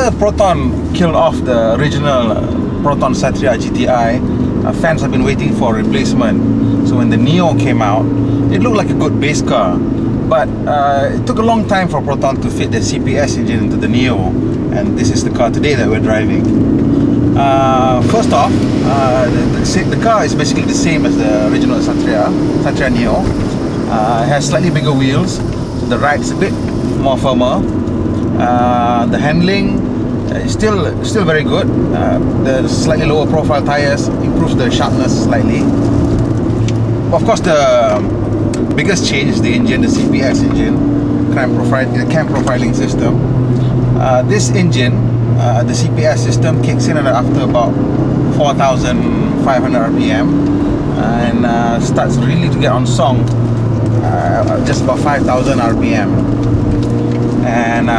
after Proton killed off the original Proton Satria GTI, fans have been waiting for a replacement. So when the Neo came out, it looked like a good base car, but it took a long time for Proton to fit the CPS engine into the Neo, and this is the car today that we're driving. First off, the car is basically the same as the original Satria Neo. It has slightly bigger wheels, so the ride's a bit more firmer. The handling is still very good. The slightly lower profile tires improves the sharpness slightly. Of course, the biggest change is the engine, the CPS engine, the cam profiling system. This engine, the CPS system, kicks in after about 4,500 RPM and starts really to get on song just about 5,000 RPM. And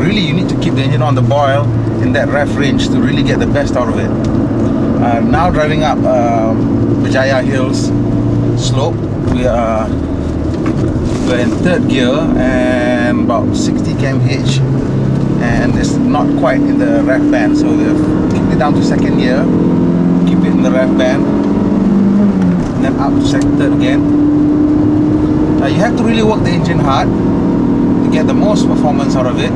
really you need to keep the engine on the boil in that ref range to really get the best out of it. Now driving up Vijaya Hills slope, we're in third gear and about 60 km/h, and it's not quite in the ref band, so we've kicked it down to second gear, keep it in the ref band, and then up to third again. You have to really work the engine hard to get the most performance out of it,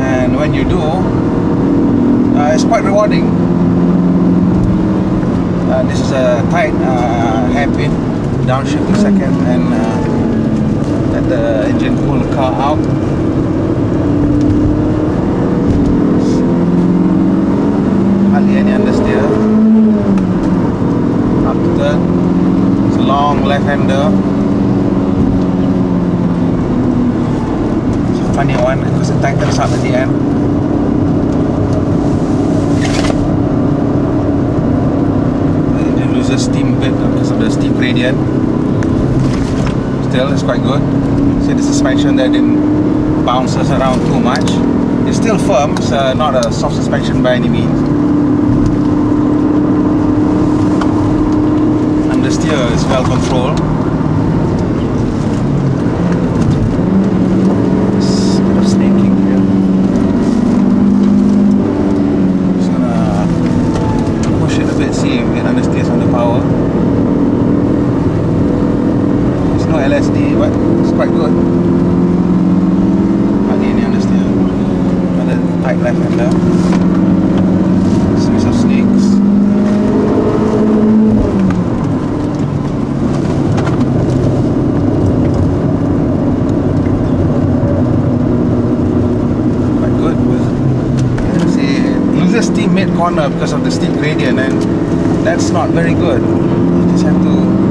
and when you do, it's quite rewarding. This is a tight hairpin, downshift to second, and let the engine pull the car out. Hardly any understeer. Up to third. It's a long left-hander. Funny one because it tightens up at the end. The engine loses steam a bit because of the steep gradient. Still, it's quite good. See the suspension there didn't bounce us around too much. It's still firm, it's not a soft suspension by any means. Understeer is well controlled. LSD, but it's quite good. Hardly any understeer. Another tight left-hander. Series of snakes. Quite good. See, it loses steam mid-corner because of the steep gradient, and that's not very good. You just have to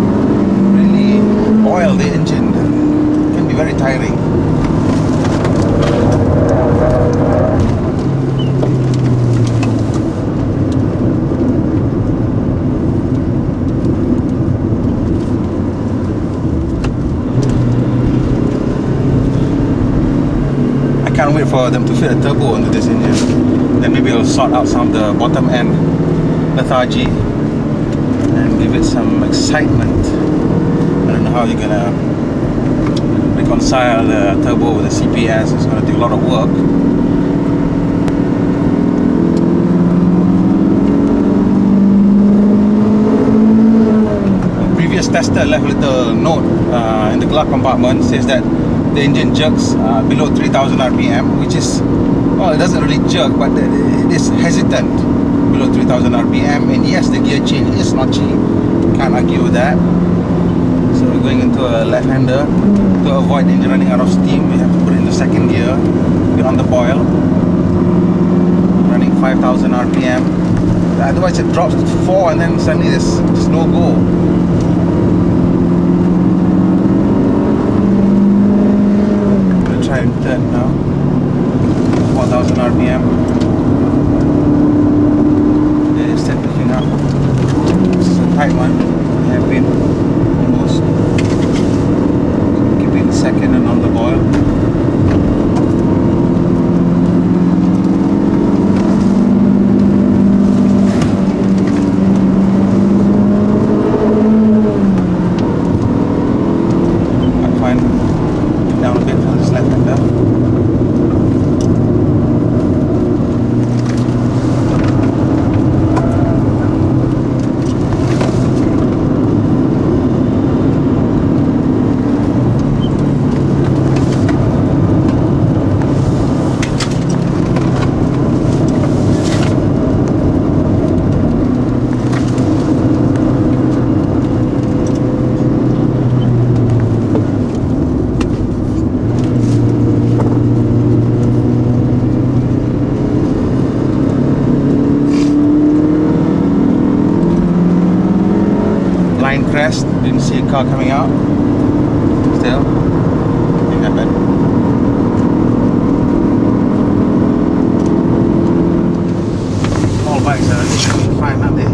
oil the engine. It can be very tiring. I can't wait for them to fit a turbo into this engine. Then maybe I'll sort out some of the bottom end lethargy and give it some excitement. I don't know how you're gonna reconcile the turbo with the CPS. It's gonna do a lot of work. The previous tester left a little note in the glove compartment, says that the engine jerks below 3,000 RPM, which is, well, it doesn't really jerk, but it is hesitant below 3,000 RPM. And yes, the gear change is notchy, can't argue with that. So we're going into a left-hander. To avoid the engine running out of steam, we have to put it into second gear, get on the boil, running 5,000 RPM. Otherwise it drops to 4 and then suddenly there's just no go. I'm going to try and turn now. 4,000 RPM. Yeah, it's still picking up. This is a tight one. Hairpin. Almost. Keep it second and on the boil. I'm fine. Down a bit for this left-hander. car coming out. Still, nothing happened. All bikes are literally fine, aren't they?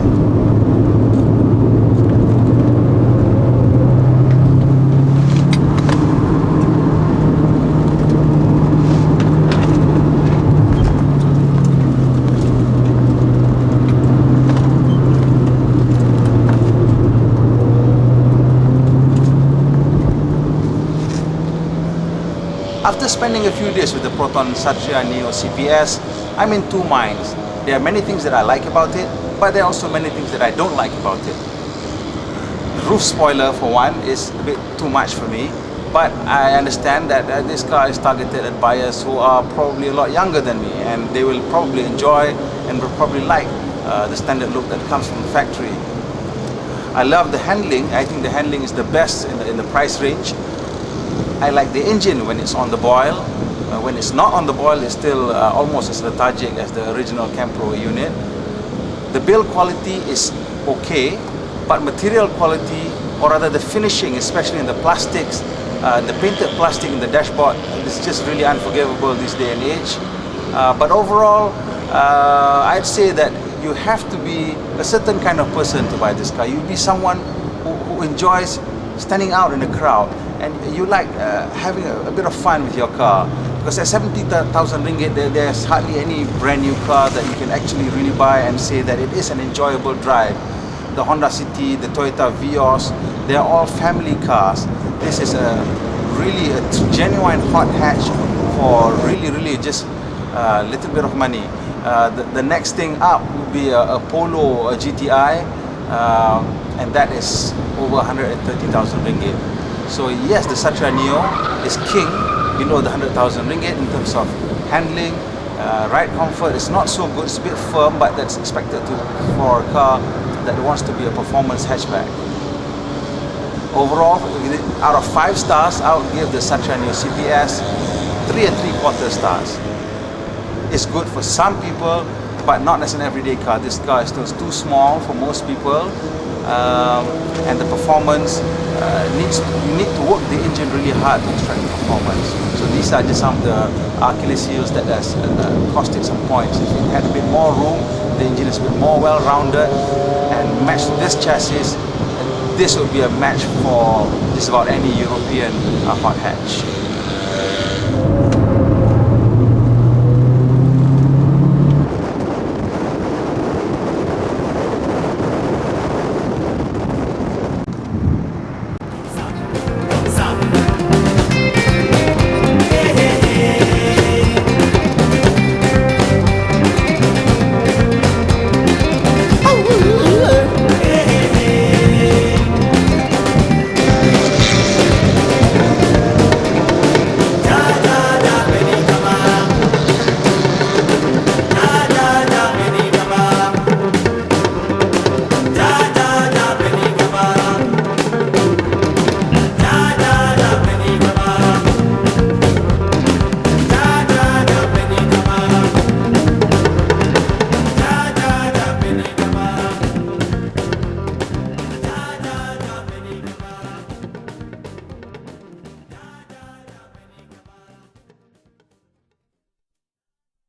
After spending a few days with the Proton Satria Neo CPS, I'm in two minds. There are many things that I like about it, but there are also many things that I don't like about it. The roof spoiler, for one, is a bit too much for me, but I understand that this car is targeted at buyers who are probably a lot younger than me, and they will probably enjoy and will probably like the standard look that comes from the factory. I love the handling. I think the handling is the best in the price range. I like the engine when it's on the boil. When it's not on the boil, it's still almost as lethargic as the original Campro unit. The build quality is okay, but material quality, or rather the finishing, especially in the plastics, the painted plastic in the dashboard, is just really unforgivable this day and age. But overall, I'd say that you have to be a certain kind of person to buy this car. You'd be someone who enjoys standing out in the crowd, and you like having a bit of fun with your car, because at 70,000 ringgit there's hardly any brand new car that you can actually really buy and say that it is an enjoyable drive. The Honda City, the Toyota Vios, they're all family cars. This is really a genuine hot hatch for really just a little bit of money. The next thing up would be a Polo GTI, and that is over 130,000 ringgit. So yes, the Satria Neo is king below the 100,000 ringgit in terms of handling. Ride comfort is not so good, it's a bit firm, but that's expected for a car that wants to be a performance hatchback. Overall, out of 5 stars, I would give the Satria Neo CPS 3 3/4 stars. It's good for some people, but not as an everyday car. This car is still too small for most people. And the performance you need to work the engine really hard to extract the performance. So these are just some of the Achilles heels that has costed some points. If it had a bit more room, the engine is a bit more well-rounded and matched to this chassis, this would be a match for just about any European hot hatch.